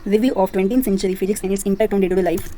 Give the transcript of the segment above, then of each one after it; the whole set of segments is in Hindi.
Review of 20th century physics and its impact on day-to-day life.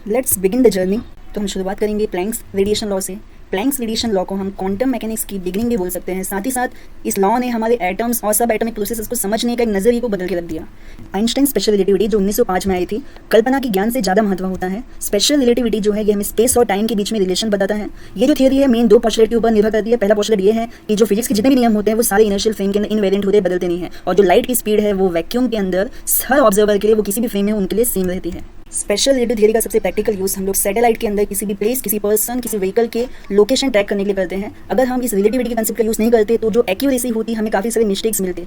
Let's begin the journey. तो हम शुरुआत करेंगे प्लैंक्स रेडिएशन लॉ से। प्लैंक्स रेडिएशन लॉ को हम क्वांटम मैकेनिक्स की बिगिनिंग भी बोल सकते हैं। साथ ही साथ इस लॉ ने हमारे एटम्स और सब एटॉमिक प्रोसेसेस को समझने का एक नजरिए को बदल के रख दिया। आइंस्टाइन स्पेशल रिलेटिविटी जो 1905 में आई थी, कल्पना की ज्ञान से ज़्यादा महत्व होता है। स्पेशल रिलेटिविटी जो है ये हमें स्पेस और टाइम के बीच में रिलेशन बताता है। ये जो थियरी है मेन दो पोस्टुलेट के ऊपर निर्भर करती है। पहला पोस्टुलेट ये है कि जो फिजिक्स के जितने भी नियम होते हैं वो सारे इनर्शियल फ्रेम के अंदर इनवेरिएंट होते हैं, बदलते नहीं है, और जो लाइट की स्पीड है वो वैक्यूम के अंदर हर ऑब्जर्वर के लिए वो किसी भी फ्रेम में उनके लिए सेम रहती है। स्पेशल रिलेटिव थियरी का सबसे प्रैक्टिकल यूज़ हम लोग सैटेलाइट के अंदर किसी भी प्लेस, किसी पर्सन, किसी व्हीकल के लोकेशन ट्रैक करने के लिए करते हैं। अगर हम इस रिलेटिविटी के कंसेप्ट का यूज़ नहीं करते तो जो एक्यूरेसी होती हमें काफ़ी सारे मिस्टेक्स मिलते।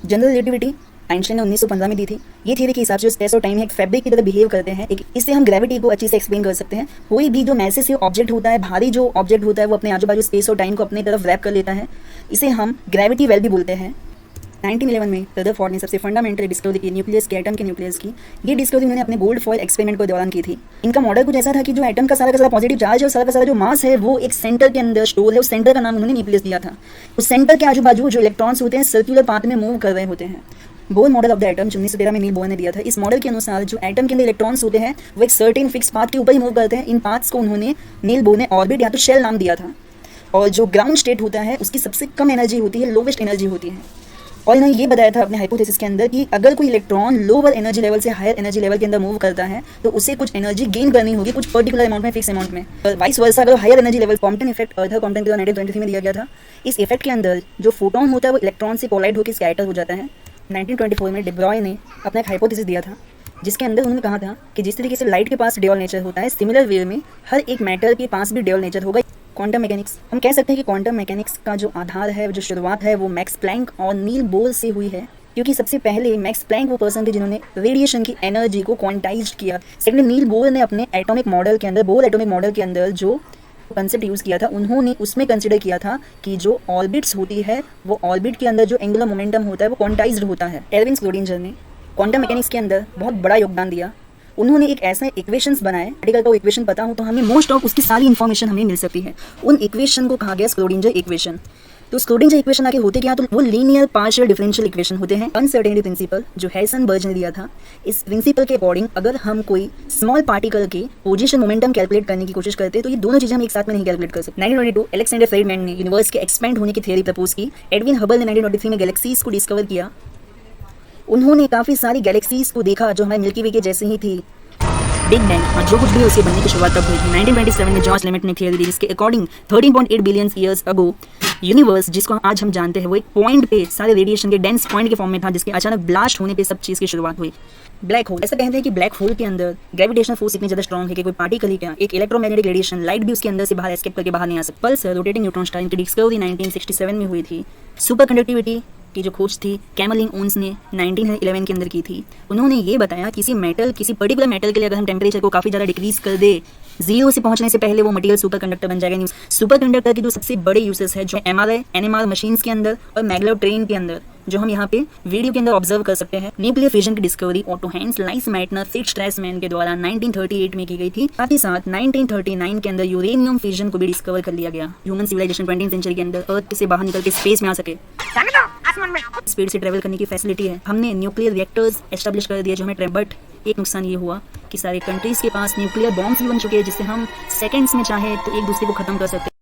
जनरल रिलेटिविटी आइंस्टाइन ने 1915 में दी थी। ये थियरी के हिसाब से स्पेस और टाइम एक फैब्रिक की तरह बिहेव करते हैं। इससे हम ग्रेविटी को अच्छी से एक्सप्लेन कर सकते हैं। कोई भी जो मैसेज ऑब्जेक्ट होता है, भारी जो ऑब्जेक्ट होता है, वो अपने आजू बाजू स्पेस और टाइम को अपनी तरफ रैप कर लेता है। इसे हम ग्रेविटी वेल भी बोलते हैं। 1911 में रदरफोर्ड ने सबसे फंडामेंटल डिस्कवरी की न्यूक्लियस के एटम के न्यूक्लियस की। ये डिस्कवरी उन्होंने अपने गोल्ड फॉयल एक्सपेरिमेंट के दौरान की थी। इनका मॉडल कुछ ऐसा था कि जो एटम का सारा पॉजिटिव चार्ज है और सारा का सारा जो मास है वो एक सेंटर के अंदर स्टोर है। उस सेंटर का नाम उन्होंने न्यूक्लियस दिया था। उस सेंटर के आजू बाजू जो इलेक्ट्रॉन्स होते हैं सर्कुलर पाथ में मूव कर रहे होते हैं। Bohr model of the atom जो 1913 में नील बोर ने दिया था। इस मॉडल के अनुसार जो एटम के अंदर इलेक्ट्रॉन्स होते हैं वो एक सर्टेन फिक्स पाथ के ऊपर ही मूव करते हैं। इन पाथ्स को उन्होंने नील बोर ने ऑर्बिट या तो शेल नाम दिया था। और जो ग्राउंड स्टेट होता है उसकी सबसे कम एनर्जी होती है, लोवेस्ट एनर्जी होती है। और इन्होंने ये बताया था अपने हाइपोथेसिस के अंदर कि अगर कोई इलेक्ट्रॉन लोअर एनर्जी लेवल से हायर एनर्जी लेवल के अंदर मूव करता है तो उसे कुछ एनर्जी गेन करनी होगी, कुछ पर्टिकुलर अमाउंट में, फिक्स अमाउंट में। और वाइस वर्सा अगर higher energy level Compton effect अर्थ कॉम्पटन के 1923 में दिया गया था। इस इफेक्ट के अंदर जो फोटोन होता है वो इलेक्ट्रॉन से कोलाइड होकर स्कैटर हो जाता है। 1924 में डेब्रॉय ने अपना एक हाइपोथेसिस दिया था जिसके अंदर उन्होंने कहा था कि जिस तरीके से लाइट के पास ड्यूअल नेचर होता है, सिमिलर वे में हर एक मैटर के पास भी ड्यूअल नेचर होगा। क्वांटम मैकेनिक्स हम कह सकते हैं कि क्वांटम मैकेनिक्स का जो आधार है, जो शुरुआत है, वो मैक्स प्लैंक और नील बोर से हुई है। क्योंकि सबसे पहले मैक्स प्लैंक वो पर्सन थे जिन्होंने रेडिएशन की एनर्जी को क्वांटाइज्ड किया। सेकंड, नील बोर ने अपने एटॉमिक मॉडल के अंदर, बोर एटॉमिक मॉडल के अंदर जो कंसेप्ट यूज़ किया था, उन्होंने उसमें कंसिडर किया था कि जो ऑर्बिट्स होती है वो ऑर्बिट के अंदर जो एंगुलर मोमेंटम होता है वो क्वांटाइज्ड होता है। एल्विन स्क्रोडिंजर ने क्वांटम मैकेनिक्स के अंदर बहुत बड़ा योगदान दिया। उन्होंने एक ऐसा इक्वेशंस बनाए, पार्टिकल का इक्वेशन पता हो तो हमें मोस्ट ऑफ उसकी सारी इन्फॉर्मेशन हमें मिल सकती है। उन इक्वेशन को कहा गया स्क्रोडिंजर इक्वेशन। तो स्क्रोडिंजर इक्वेशन आगे होते क्या, तो वो लीनियर पार्शियल डिफरेंशियल इक्वेशन होते हैं। अनसर्टेनिटी प्रिंसिपल जो हाइसेनबर्ग ने दिया था, इस प्रिंसिपल के अकॉर्डिंग अगर हम कोई स्मॉल पार्टिकल के पोजीशन मोमेंटम कैलकुलेट करने की कोशिश करते हैं तो ये दोनों चीजें हम एक साथ में नहीं कैलकुलेट कर सकते। 1922 अलेक्जेंडर फेल्डमैन ने यूनिवर्स के एक्सपेंड होने की थियरी प्रपोज की। एडविन हबल ने 1923 में गैलेक्सीज को डिस्कवर किया। उन्होंने काफी सारी गैलेक्सीज को देखा जो हमारे मिल्की वे के जैसे ही थी। बिग बैंग जो कुछ भी उसके बनने की शुरुआत तब हुई थी। 1927 में जॉर्ज लिमिट ने थियरी दी जिसके according 13.8 billion years ago universe जिसको आज हम जानते हैं वो एक पॉइंट पे सारे रेडिएशन के डेंस पॉइंट के फॉर्म में था, जिसके अचानक ब्लास्ट होने पे सब चीज़ की शुरुआत हुई। ब्लैक होल ऐसा कहते हैं कि ब्लैक होल के अंदर ग्रेविटेशनल फोर्स इतनी ज़्यादा स्ट्रॉन्ग है कि कोई पार्टिकल ही क्या, एक इलेक्ट्रोमैग्नेटिक रेडिएशन लाइट भी उसके अंदर से बाहर एस्केप करके बाहर नहीं आ सकता। पल्स रोटेटिंग न्यूट्रॉन स्टार की डिस्कवरी 1967 में हुई थी। सुपर कंडक्टिविटी की जो खोज थी कैमलिन ओन्स ने 1911 के अंदर की थी। उन्होंने ये बताया किसी मेटल, किसी पर्टिकुलर मेटल के लिए अगर हम टेम्परेचर को काफ़ी ज़्यादा डिक्रीज कर दे, जीरो से पहुंचने से पहले वो मटेरियल सुपर कंडक्टर बन जाएगा। सुपर कंडक्टर के जो सबसे बड़े यूसेस है जो MRI NMR मशीन्स के अंदर और मैग्लेव ट्रेन के अंदर, जो हम यहाँ पे वीडियो के अंदर ऑब्जर्व कर सकते हैं। न्यूक्लियर फिजन की डिस्कवरी ऑटो हैंस लाइस मैटनर फिट्ज स्ट्रेसमैन के द्वारा 1938 में की गई थी। साथ ही साथ 1939 के अंदर यूरेनियम फिजन को भी डिस्कवर कर लिया गया। ह्यूमन सिविलाइजेशन 20th सेंचुरी के अंदर अर्थ से बाहर निकल के स्पेस में आ सके, स्पीड से ट्रेवल करने की फैसिलिटी है। हमने न्यूक्लियर रिएक्टर्स एस्टेब्लिश कर दिए जो हमें, बट एक नुकसान ये हुआ कि सारे कंट्रीज के पास न्यूक्लियर बॉम्ब्स भी बन चुके हैं जिससे हम सेकंड्स में चाहे तो एक दूसरे को खत्म कर सकते हैं।